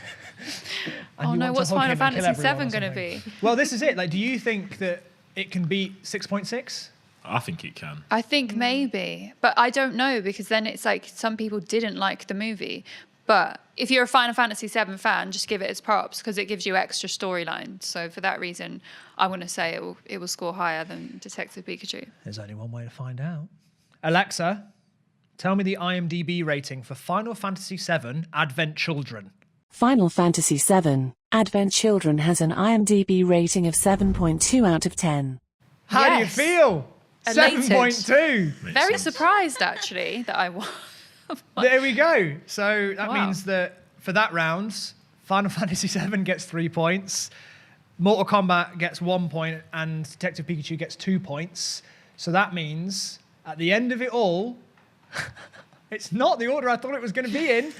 Oh you no, want to what's hug Final him and kill Fantasy everyone or 7 going to something. be? Well, this is it. Like, do you think that it can beat 6.6? I think it can. I think maybe, but I don't know because then it's like some people didn't like the movie. But if you're a Final Fantasy VII fan, just give it its props because it gives you extra storylines. So for that reason, I want to say it will score higher than Detective Pikachu. There's only one way to find out. Alexa, tell me the IMDb rating for Final Fantasy VII Advent Children. Final Fantasy VII Advent Children has an IMDb rating of 7.2 out of 10. How do you Yes. feel? Elated. 7.2. Makes Very sense. surprised actually that I won. There we go. So that Wow. means that for that round, Final Fantasy VII gets 3 points, Mortal Kombat gets 1 point, and Detective Pikachu gets 2 points. So that means at the end of it all, it's not the order I thought it was going to be in,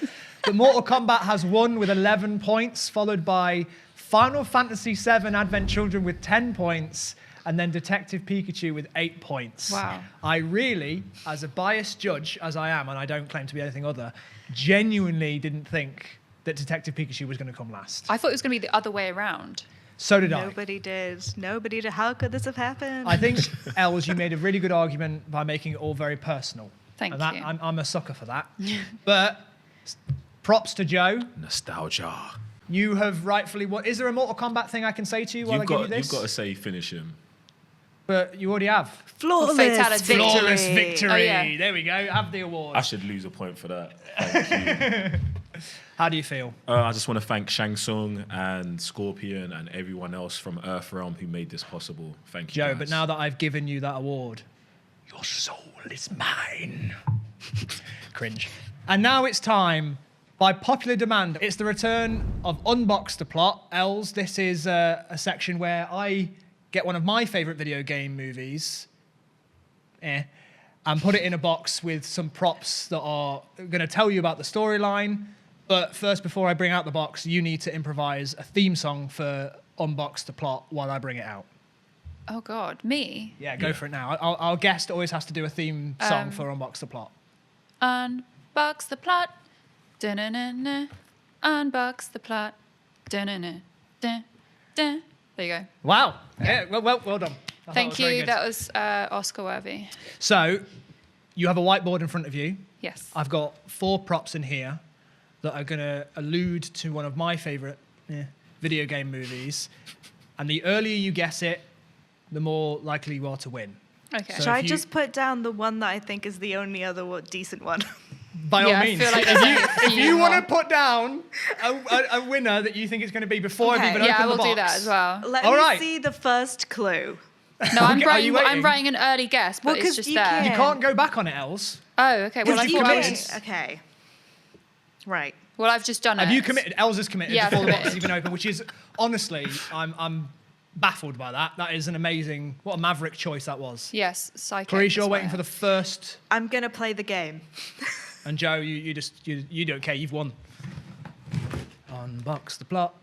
but Mortal Kombat has won with 11 points, followed by Final Fantasy VII Advent Children with 10 points, and then Detective Pikachu with 8 points. Wow. I really, as a biased judge as I am, and I don't claim to be anything other, genuinely didn't think that Detective Pikachu was going to come last. I thought it was going to be the other way around. So did I. Nobody did. Nobody did. How could this have happened? I think, Els, you made a really good argument by making it all very personal. Thank and that, you. I'm a sucker for that. But props to Joe. Nostalgia. You have rightfully... Is there a Mortal Kombat thing I can say to you while I give you this? You've got to say finish him. But you already have. Flawless Fatality. victory. Flawless victory. Oh, yeah. There we go. Have the award. I should lose a point for that. Thank you. How do you feel? I just want to thank Shang Tsung and Scorpion and everyone else from Earthrealm who made this possible. Thank you, Joe, guys. but now that I've given you that award, your soul is mine. Cringe. And now it's time, by popular demand, it's the return of Unbox The Plot. Els, this is a section where I get one of my favourite video game movies, and put it in a box with some props that are going to tell you about the storyline. But first, before I bring out the box, you need to improvise a theme song for Unbox The Plot while I bring it out. Oh God, me? Yeah, go for it now. Our guest always has to do a theme song for Unbox The Plot. Unbox the plot. Da-na-na-na. Unbox the plot. Da-na-na. Da-da. There you go. Wow. Yeah, well done. I thought it Thank was very you. good. That was Oscar worthy. So, you have a whiteboard in front of you. Yes. I've got 4 props in here that are going to allude to one of my favourite video game movies. And the earlier you guess it, the more likely you are to win. Okay. So Should I if you- just put down the one that I think is the only other decent one? By Yeah, all I means, feel like if there's a you few want to more. put down a winner that you think it's going to be before I've Okay. even Yeah, I opened will the box. do that as well. Let All me right. see the first clue. No, I'm Okay, are you writing. I'm waiting? writing an early guess, but Well, it's 'cause just you there. can't- You can't go back on it, Els. Oh, okay. Well, Because I've you committed. committed. Okay. Right. Well, I've just done it. Have you committed? Els has committed Yeah, I've before the box has committed. even opened, which is honestly, I'm baffled by that. That is an amazing, what a maverick choice that was. Yes, psychic. Clarice, you're is what waiting I for the have. first, I'm going to play the game. and Joe, you don't care, you've won. Unbox the plot.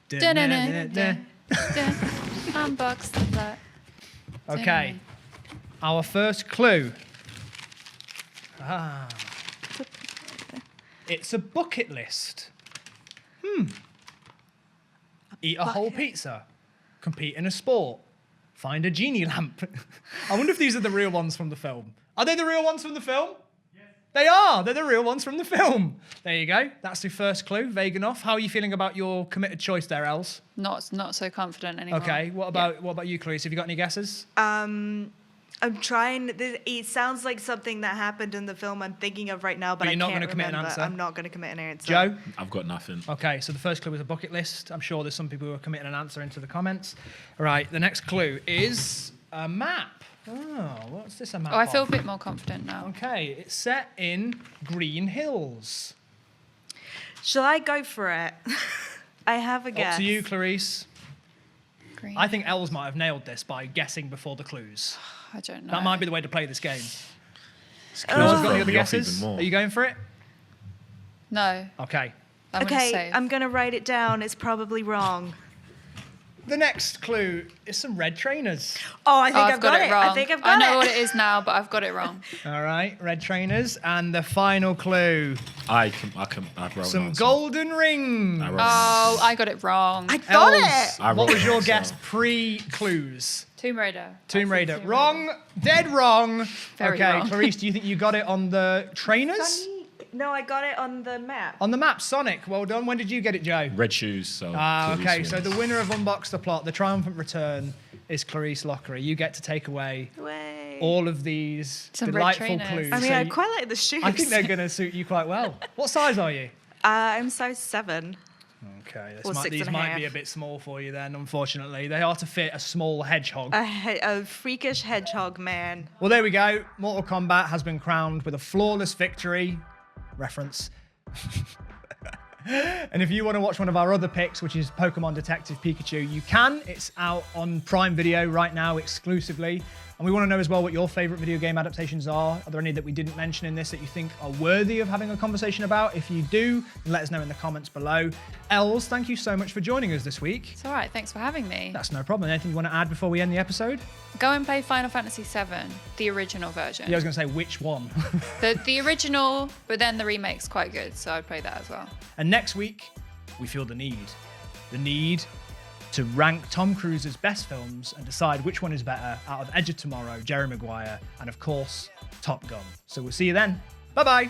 Dun-dun-dun-dun. Unbox the plot. Okay, our first clue. It's a bucket list. Eat a whole pizza. Compete in a sport. Find a genie lamp. I wonder if these are the real ones from the film. Are they the real ones from the film? Yes. They are. They're the real ones from the film. There you go. That's the first clue. Vague enough. How are you feeling about your committed choice there, Els? Not so confident anymore. Okay. What about you, Clarice? Have you got any guesses? I'm trying. It sounds like something that happened in the film I'm thinking of right now, but But I you're not can't gonna commit an remember. answer? I'm not going to commit an answer. Joe? I've got nothing. Okay, so the first clue was a bucket list. I'm sure there's some people who are committing an answer into the comments. All right, the next clue is a map. Oh, what's this a map Oh, I feel a of? bit more confident now. Okay, it's set in Green Hills. Shall I go for it? I have a guess. Up to you, Clarice. Green. I think Els might have nailed this by guessing before the clues. I don't know. That might be the way to play this game. It's No one's got throwing any other me off guesses? even more. Are you going for it? No. Okay. I'm gonna Okay, save. I'm going to write it down. It's probably wrong. The next clue is some red trainers. Oh, I think Oh, I've got it. wrong. I think I've got it. I know what it is now, but I've got it wrong. All right, red trainers. And the final clue, I've wrote some an answer. golden rings. I wrote an Oh, I got it wrong. I got Els, it. I what wrote was an your answer. guess pre-clues? Tomb Raider. Tomb I Raider. said Wrong. Dead wrong. Very okay, wrong. Clarice, do you think you got it on the trainers? No, I got it on the map. On the map, Sonic. Well done. When did you get it, Joe? Red shoes. So Okay, Clarice so wins. the winner of Unbox the Plot, the triumphant return, is Clarisse Loughrey. You get to take away Way. all of these Some red delightful trainers. clues. I mean, So I quite like the shoes. I think they're going to suit you quite well. What size are you? I'm size 7. Okay, Or these 6.5. might be a bit small for you then, unfortunately. They are to fit a small hedgehog. A freakish hedgehog man. Well, there we go. Mortal Kombat has been crowned with a flawless victory. Reference. And if you want to watch one of our other picks, which is Pokemon Detective Pikachu, you can. It's out on Prime Video right now exclusively. And we want to know as well what your favorite video game adaptations are. Are there any that we didn't mention in this that you think are worthy of having a conversation about? If you do, then let us know in the comments below. Els, thank you so much for joining us this week. It's all right. Thanks for having me. That's no problem. Anything you want to add before we end the episode? Go and play Final Fantasy VII, the original version. Yeah, I was going to say which one. The original, but then the remake's quite good, so I'd play that as well. And next week, we feel the need to rank Tom Cruise's best films and decide which one is better out of Edge of Tomorrow, Jerry Maguire, and of course, Top Gun. So we'll see you then. Bye-bye.